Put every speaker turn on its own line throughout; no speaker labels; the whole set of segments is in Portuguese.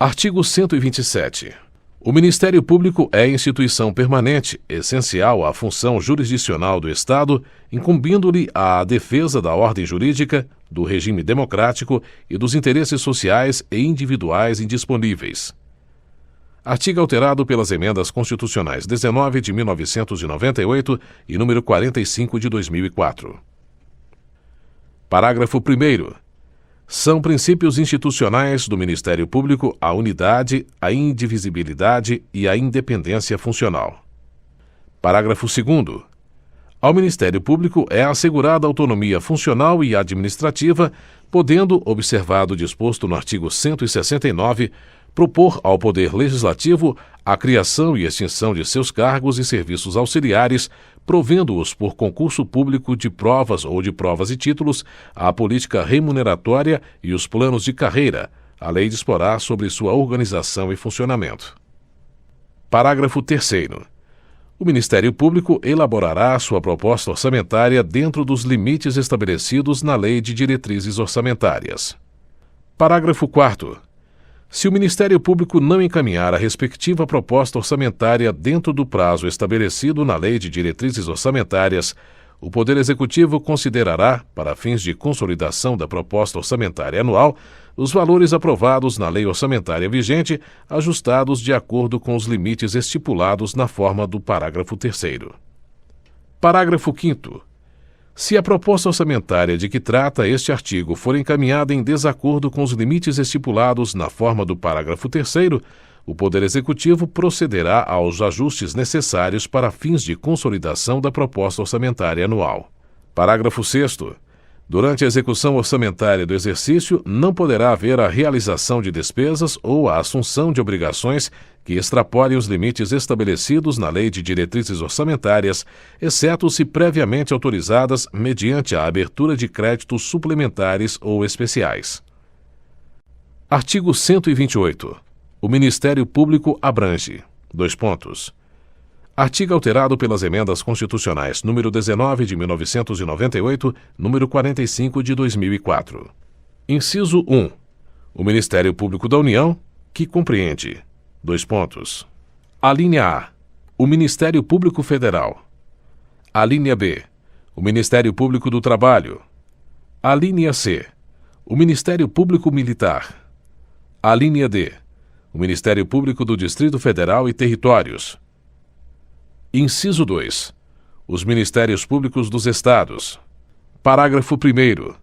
Artigo 127. O Ministério Público é instituição permanente, essencial à função jurisdicional do Estado, incumbindo-lhe a defesa da ordem jurídica, do regime democrático e dos interesses sociais e individuais indisponíveis. Artigo alterado pelas emendas constitucionais 19 de 1998 e número 45 de 2004. Parágrafo 1º. São princípios institucionais do Ministério Público a unidade, a indivisibilidade e a independência funcional. Parágrafo 2º. Ao Ministério Público é assegurada autonomia funcional e administrativa, podendo, observado o disposto no artigo 169, propor ao Poder Legislativo a criação e extinção de seus cargos e serviços auxiliares, provendo-os por concurso público de provas ou de provas e títulos, a política remuneratória e os planos de carreira. A lei disporá sobre sua organização e funcionamento. Parágrafo 3º. O Ministério Público elaborará sua proposta orçamentária dentro dos limites estabelecidos na Lei de Diretrizes Orçamentárias. Parágrafo 4º. Se o Ministério Público não encaminhar a respectiva proposta orçamentária dentro do prazo estabelecido na Lei de Diretrizes Orçamentárias, o Poder Executivo considerará, para fins de consolidação da proposta orçamentária anual, os valores aprovados na lei orçamentária vigente, ajustados de acordo com os limites estipulados na forma do parágrafo 3º. Parágrafo 5º. Se a proposta orçamentária de que trata este artigo for encaminhada em desacordo com os limites estipulados na forma do parágrafo 3º, o Poder Executivo procederá aos ajustes necessários para fins de consolidação da proposta orçamentária anual. Parágrafo 6º. Durante a execução orçamentária do exercício, não poderá haver a realização de despesas ou a assunção de obrigações que extrapolem os limites estabelecidos na Lei de Diretrizes Orçamentárias, exceto se previamente autorizadas mediante a abertura de créditos suplementares ou especiais. Artigo 128. O Ministério Público abrange: Artigo alterado pelas emendas constitucionais número 19 de 1998, número 45 de 2004. Inciso 1. O Ministério Público da União, que compreende: Alínea A. O Ministério Público Federal. Alínea B. O Ministério Público do Trabalho. Alínea C. O Ministério Público Militar. Alínea D. O Ministério Público do Distrito Federal e Territórios. Inciso 2. Os Ministérios Públicos dos Estados. Parágrafo 1º.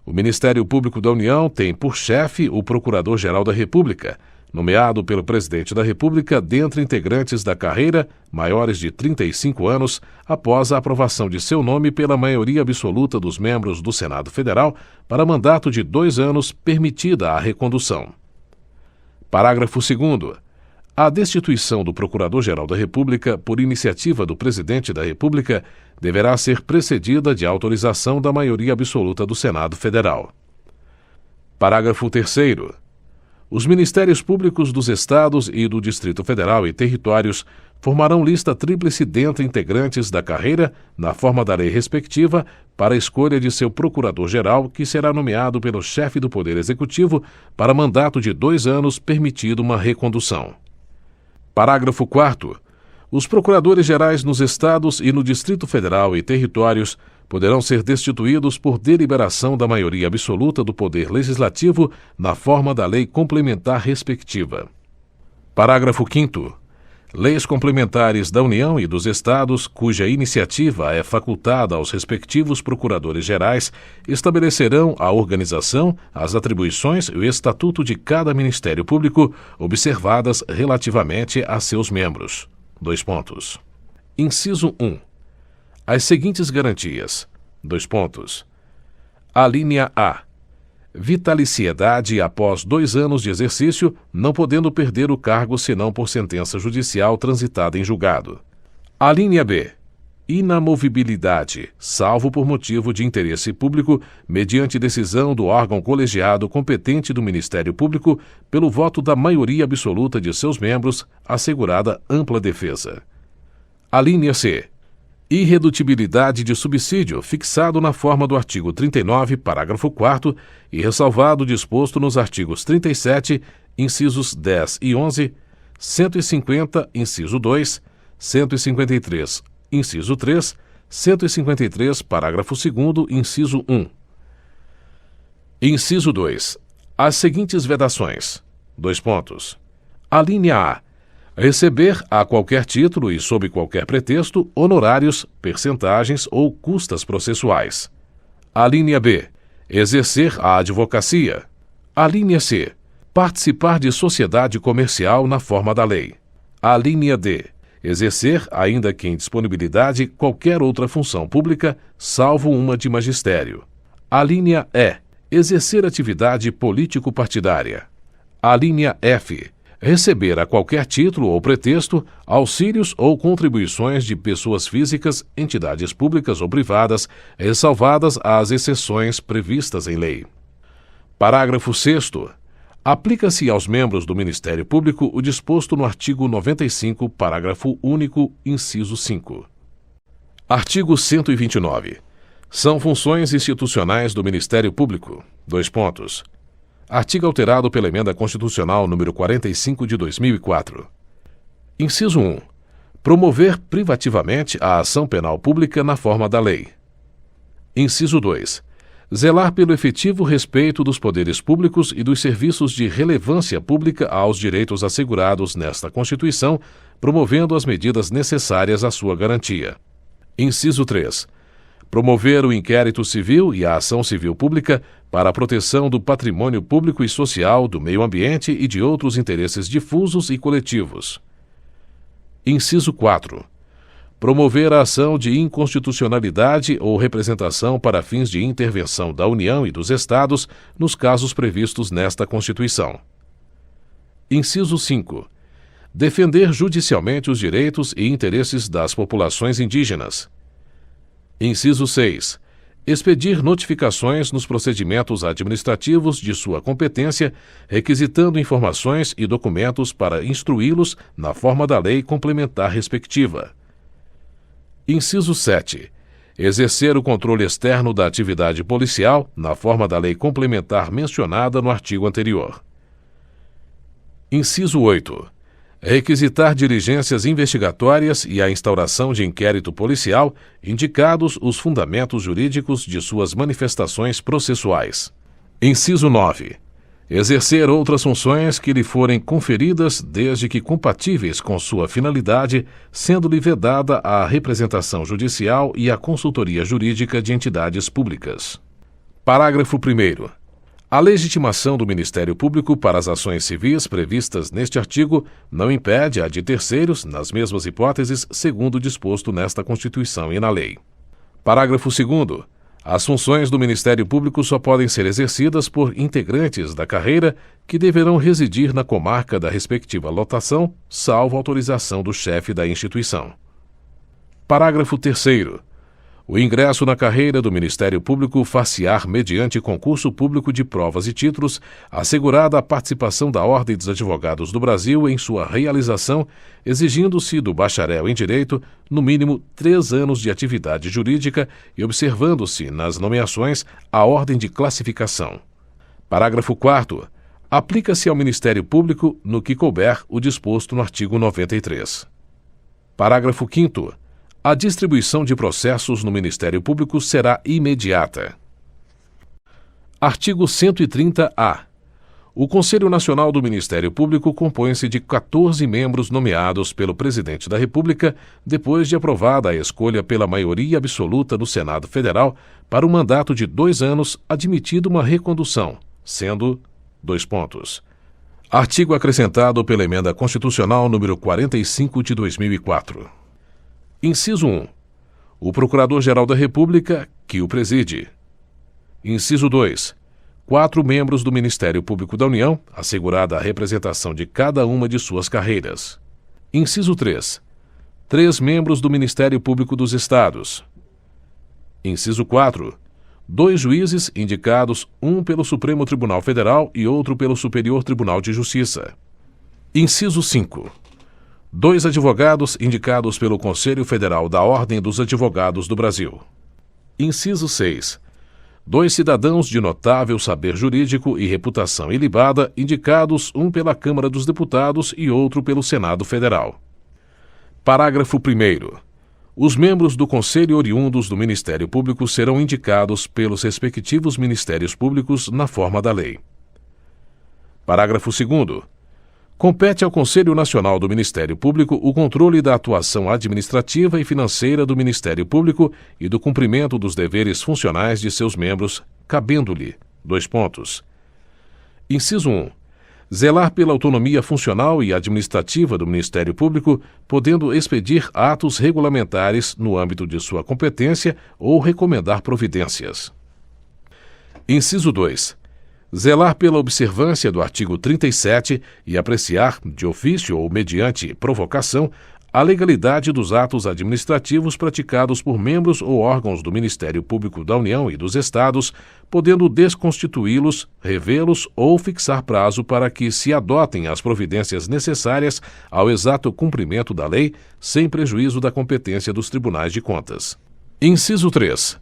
O Ministério Público da União tem por chefe o Procurador-Geral da República, nomeado pelo Presidente da República dentre integrantes da carreira maiores de 35 anos, após a aprovação de seu nome pela maioria absoluta dos membros do Senado Federal, para mandato de 2 anos, permitida a recondução. Parágrafo 2º. A destituição do Procurador-Geral da República, por iniciativa do Presidente da República, deverá ser precedida de autorização da maioria absoluta do Senado Federal. Parágrafo 3º. Os Ministérios Públicos dos Estados e do Distrito Federal e Territórios formarão lista tríplice dentre integrantes da carreira, na forma da lei respectiva, para a escolha de seu Procurador-Geral, que será nomeado pelo chefe do Poder Executivo para mandato de 2 anos, permitido uma recondução. Parágrafo 4º. Os procuradores-gerais nos Estados e no Distrito Federal e Territórios poderão ser destituídos por deliberação da maioria absoluta do Poder Legislativo na forma da lei complementar respectiva. Parágrafo 5º. Leis complementares da União e dos Estados, cuja iniciativa é facultada aos respectivos procuradores-gerais, estabelecerão a organização, as atribuições e o estatuto de cada Ministério Público, observadas relativamente a seus membros. Inciso 1. As seguintes garantias: Alínea A. Vitaliciedade após 2 anos de exercício, não podendo perder o cargo senão por sentença judicial transitada em julgado. Alínea B. Inamovibilidade, salvo por motivo de interesse público, mediante decisão do órgão colegiado competente do Ministério Público, pelo voto da maioria absoluta de seus membros, assegurada ampla defesa. Alínea C. Irredutibilidade de subsídio fixado na forma do artigo 39, parágrafo 4º, e ressalvado o disposto nos artigos 37, incisos 10 e 11, 150, inciso 2, 153, inciso 3, 153, parágrafo 2º, inciso 1. Inciso 2. As seguintes vedações: dois pontos. Alínea A. Receber a qualquer título e sob qualquer pretexto honorários, percentagens ou custas processuais. Alínea B. Exercer a advocacia. Alínea C. Participar de sociedade comercial na forma da lei. Alínea D. Exercer, ainda que em disponibilidade, qualquer outra função pública, salvo uma de magistério. Alínea E. Exercer atividade político-partidária. Alínea F. Receber a qualquer título ou pretexto auxílios ou contribuições de pessoas físicas, entidades públicas ou privadas, ressalvadas as exceções previstas em lei. Parágrafo 6º. Aplica-se aos membros do Ministério Público o disposto no artigo 95, parágrafo único, inciso 5. Artigo 129. São funções institucionais do Ministério Público. Dois pontos. Artigo alterado pela Emenda Constitucional número 45 de 2004. Inciso 1. Promover privativamente a ação penal pública na forma da lei. Inciso 2. Zelar pelo efetivo respeito dos poderes públicos e dos serviços de relevância pública aos direitos assegurados nesta Constituição, promovendo as medidas necessárias à sua garantia. Inciso 3. Promover o inquérito civil e a ação civil pública para a proteção do patrimônio público e social, do meio ambiente e de outros interesses difusos e coletivos. Inciso 4. Promover a ação de inconstitucionalidade ou representação para fins de intervenção da União e dos Estados nos casos previstos nesta Constituição. Inciso 5. Defender judicialmente os direitos e interesses das populações indígenas. Inciso 6. Expedir notificações nos procedimentos administrativos de sua competência, requisitando informações e documentos para instruí-los na forma da lei complementar respectiva. Inciso 7. Exercer o controle externo da atividade policial na forma da lei complementar mencionada no artigo anterior. Inciso 8. Requisitar diligências investigatórias e a instauração de inquérito policial, indicados os fundamentos jurídicos de suas manifestações processuais. Inciso 9. Exercer outras funções que lhe forem conferidas desde que compatíveis com sua finalidade, sendo-lhe vedada a representação judicial e a consultoria jurídica de entidades públicas. Parágrafo 1º. A legitimação do Ministério Público para as ações civis previstas neste artigo não impede a de terceiros, nas mesmas hipóteses, segundo o disposto nesta Constituição e na lei. Parágrafo 2º. As funções do Ministério Público só podem ser exercidas por integrantes da carreira que deverão residir na comarca da respectiva lotação, salvo autorização do chefe da instituição. Parágrafo 3º. O ingresso na carreira do Ministério Público far-se-á mediante concurso público de provas e títulos, assegurada a participação da Ordem dos Advogados do Brasil em sua realização, exigindo-se do bacharel em Direito, no mínimo 3 anos de atividade jurídica e observando-se, nas nomeações, a ordem de classificação. Parágrafo 4º. Aplica-se ao Ministério Público, no que couber, o disposto no artigo 93. Parágrafo 5º. A distribuição de processos no Ministério Público será imediata. Artigo 130-A. O Conselho Nacional do Ministério Público compõe-se de 14 membros nomeados pelo Presidente da República, depois de aprovada a escolha pela maioria absoluta do Senado Federal, para um mandato de 2 anos, admitida uma recondução, sendo: dois pontos. Artigo acrescentado pela Emenda Constitucional número 45 de 2004. Inciso 1. O Procurador-Geral da República, que o preside. Inciso 2. 4 membros do Ministério Público da União, assegurada a representação de cada uma de suas carreiras. Inciso 3. 3 membros do Ministério Público dos Estados. Inciso 4. 2 juízes indicados, um pelo Supremo Tribunal Federal e outro pelo Superior Tribunal de Justiça. Inciso 5. 2 advogados indicados pelo Conselho Federal da Ordem dos Advogados do Brasil. Inciso 6. 2 cidadãos de notável saber jurídico e reputação ilibada, indicados um pela Câmara dos Deputados e outro pelo Senado Federal. Parágrafo 1º. Os membros do Conselho oriundos do Ministério Público serão indicados pelos respectivos Ministérios Públicos na forma da lei. Parágrafo 2º. Compete ao Conselho Nacional do Ministério Público o controle da atuação administrativa e financeira do Ministério Público e do cumprimento dos deveres funcionais de seus membros, cabendo-lhe: Inciso 1. Zelar pela autonomia funcional e administrativa do Ministério Público, podendo expedir atos regulamentares no âmbito de sua competência ou recomendar providências. Inciso 2. Zelar pela observância do artigo 37 e apreciar, de ofício ou mediante provocação, a legalidade dos atos administrativos praticados por membros ou órgãos do Ministério Público da União e dos Estados, podendo desconstituí-los, revê-los ou fixar prazo para que se adotem as providências necessárias ao exato cumprimento da lei, sem prejuízo da competência dos tribunais de contas. Inciso 3.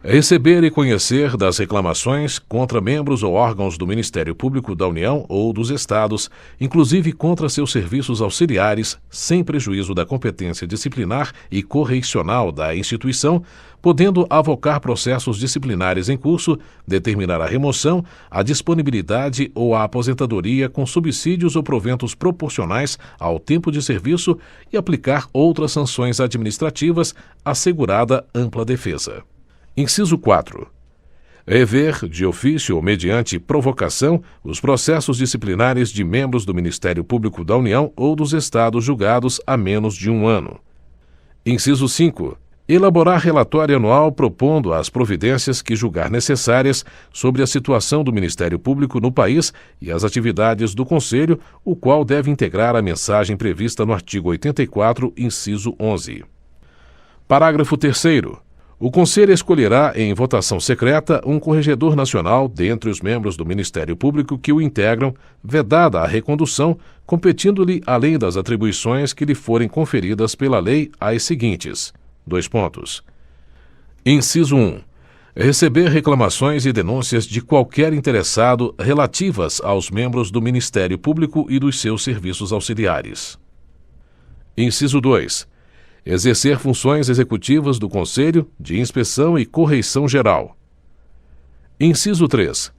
Receber e conhecer das reclamações contra membros ou órgãos do Ministério Público da União ou dos Estados, inclusive contra seus serviços auxiliares, sem prejuízo da competência disciplinar e correicional da instituição, podendo avocar processos disciplinares em curso, determinar a remoção, a disponibilidade ou a aposentadoria com subsídios ou proventos proporcionais ao tempo de serviço e aplicar outras sanções administrativas, assegurada ampla defesa. Inciso 4. Rever, de ofício ou mediante provocação, os processos disciplinares de membros do Ministério Público da União ou dos Estados julgados há menos de 1 ano. Inciso 5. Elaborar relatório anual propondo as providências que julgar necessárias sobre a situação do Ministério Público no país e as atividades do Conselho, o qual deve integrar a mensagem prevista no artigo 84, inciso 11. Parágrafo 3º. O Conselho escolherá, em votação secreta, um corregedor nacional dentre os membros do Ministério Público que o integram, vedada a recondução, competindo-lhe, além das atribuições que lhe forem conferidas pela lei, as seguintes: Inciso 1. Receber reclamações e denúncias de qualquer interessado relativas aos membros do Ministério Público e dos seus serviços auxiliares. Inciso 2. Exercer funções executivas do Conselho de inspeção e correição geral. Inciso 3.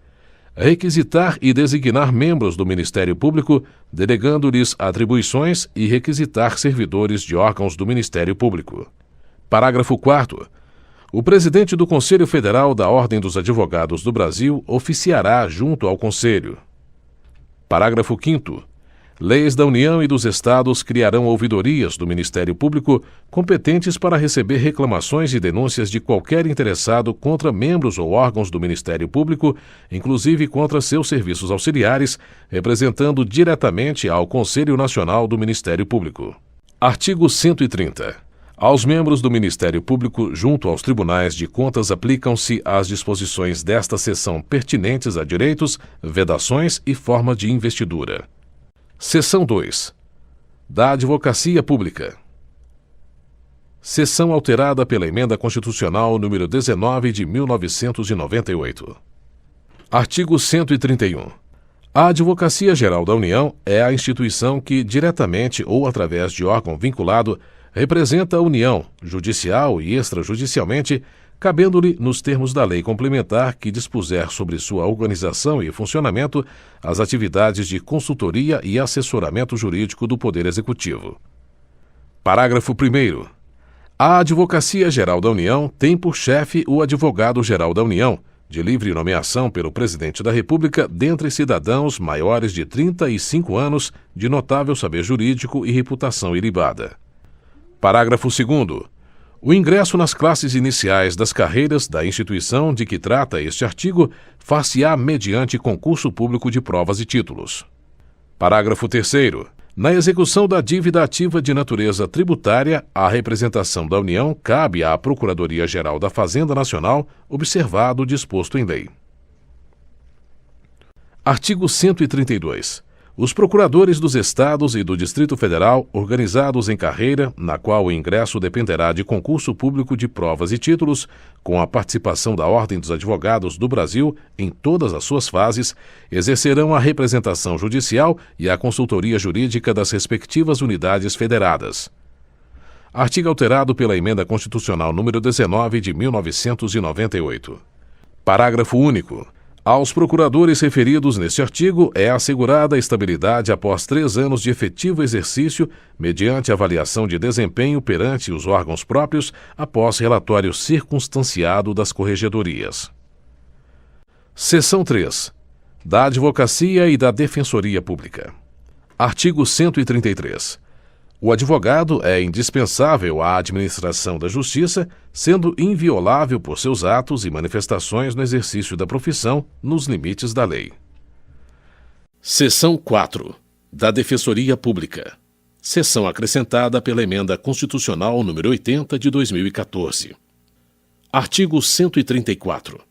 Requisitar e designar membros do Ministério Público, delegando-lhes atribuições e requisitar servidores de órgãos do Ministério Público. Parágrafo 4º. O presidente do Conselho Federal da Ordem dos Advogados do Brasil oficiará junto ao Conselho. Parágrafo 5º. Leis da União e dos Estados criarão ouvidorias do Ministério Público competentes para receber reclamações e denúncias de qualquer interessado contra membros ou órgãos do Ministério Público, inclusive contra seus serviços auxiliares, representando diretamente ao Conselho Nacional do Ministério Público. Artigo 130. Aos membros do Ministério Público junto aos tribunais de contas aplicam-se as disposições desta seção pertinentes a direitos, vedações e forma de investidura. Seção 2. Da Advocacia Pública. Seção alterada pela Emenda Constitucional número 19 de 1998. Artigo 131. A Advocacia Geral da União é a instituição que, diretamente ou através de órgão vinculado, representa a União, judicial e extrajudicialmente, cabendo-lhe, nos termos da lei complementar que dispuser sobre sua organização e funcionamento, as atividades de consultoria e assessoramento jurídico do Poder Executivo. Parágrafo 1º. A Advocacia Geral da União tem por chefe o Advogado-Geral da União, de livre nomeação pelo Presidente da República dentre cidadãos maiores de 35 anos, de notável saber jurídico e reputação ilibada. Parágrafo 2º. O ingresso nas classes iniciais das carreiras da instituição de que trata este artigo far-se-á mediante concurso público de provas e títulos. Parágrafo 3º. Na execução da dívida ativa de natureza tributária, a representação da União cabe à Procuradoria-Geral da Fazenda Nacional, observado o disposto em lei. Artigo 132. Os procuradores dos Estados e do Distrito Federal, organizados em carreira, na qual o ingresso dependerá de concurso público de provas e títulos, com a participação da Ordem dos Advogados do Brasil em todas as suas fases, exercerão a representação judicial e a consultoria jurídica das respectivas unidades federadas. Artigo alterado pela Emenda Constitucional número 19 de 1998. Parágrafo único. Aos procuradores referidos neste artigo é assegurada a estabilidade após 3 anos de efetivo exercício, mediante avaliação de desempenho perante os órgãos próprios, após relatório circunstanciado das corregedorias. Seção 3. Da Advocacia e da Defensoria Pública. Artigo 133. O advogado é indispensável à administração da Justiça, sendo inviolável por seus atos e manifestações no exercício da profissão, nos limites da lei. Seção 4. Da Defensoria Pública. Seção acrescentada pela Emenda Constitucional número 80 de 2014. Artigo 134.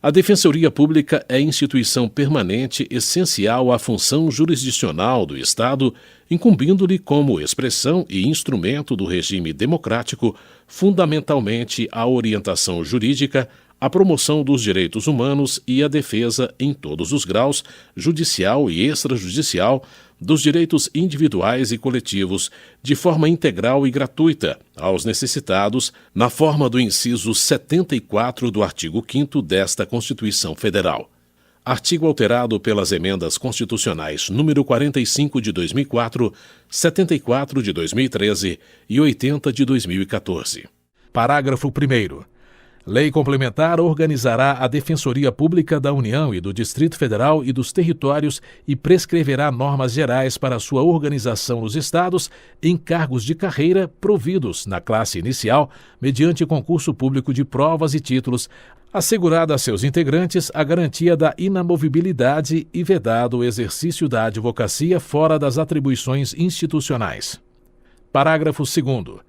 A Defensoria Pública é instituição permanente essencial à função jurisdicional do Estado, incumbindo-lhe como expressão e instrumento do regime democrático, fundamentalmente a orientação jurídica, a promoção dos direitos humanos e a defesa, em todos os graus, judicial e extrajudicial, dos direitos individuais e coletivos, de forma integral e gratuita, aos necessitados, na forma do inciso 74 do artigo 5º desta Constituição Federal. Artigo alterado pelas emendas constitucionais número 45 de 2004, 74 de 2013 e 80 de 2014. Parágrafo 1º. Lei complementar organizará a Defensoria Pública da União e do Distrito Federal e dos territórios e prescreverá normas gerais para sua organização nos estados em cargos de carreira providos, na classe inicial, mediante concurso público de provas e títulos, assegurada a seus integrantes a garantia da inamovibilidade e vedado o exercício da advocacia fora das atribuições institucionais. Parágrafo 2º.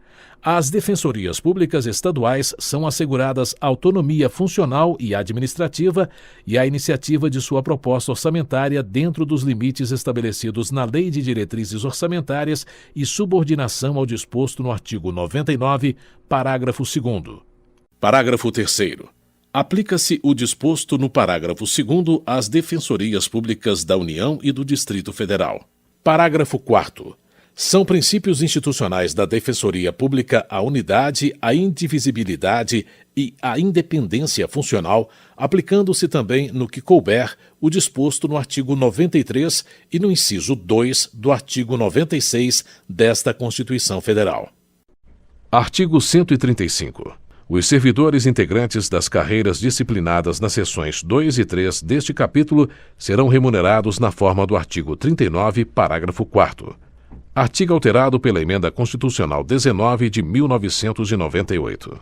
Às defensorias públicas estaduais são asseguradas autonomia funcional e administrativa e a iniciativa de sua proposta orçamentária dentro dos limites estabelecidos na Lei de Diretrizes Orçamentárias e subordinação ao disposto no artigo 99, parágrafo 2º. Parágrafo 3º. Aplica-se o disposto no parágrafo 2º às defensorias públicas da União e do Distrito Federal. Parágrafo 4º. São princípios institucionais da Defensoria Pública a unidade, a indivisibilidade e a independência funcional, aplicando-se também, no que couber, o disposto no artigo 93 e no inciso 2 do artigo 96 desta Constituição Federal. Artigo 135. Os servidores integrantes das carreiras disciplinadas nas seções 2 e 3 deste capítulo serão remunerados na forma do artigo 39, parágrafo 4º. Artigo alterado pela Emenda Constitucional 19 de 1998.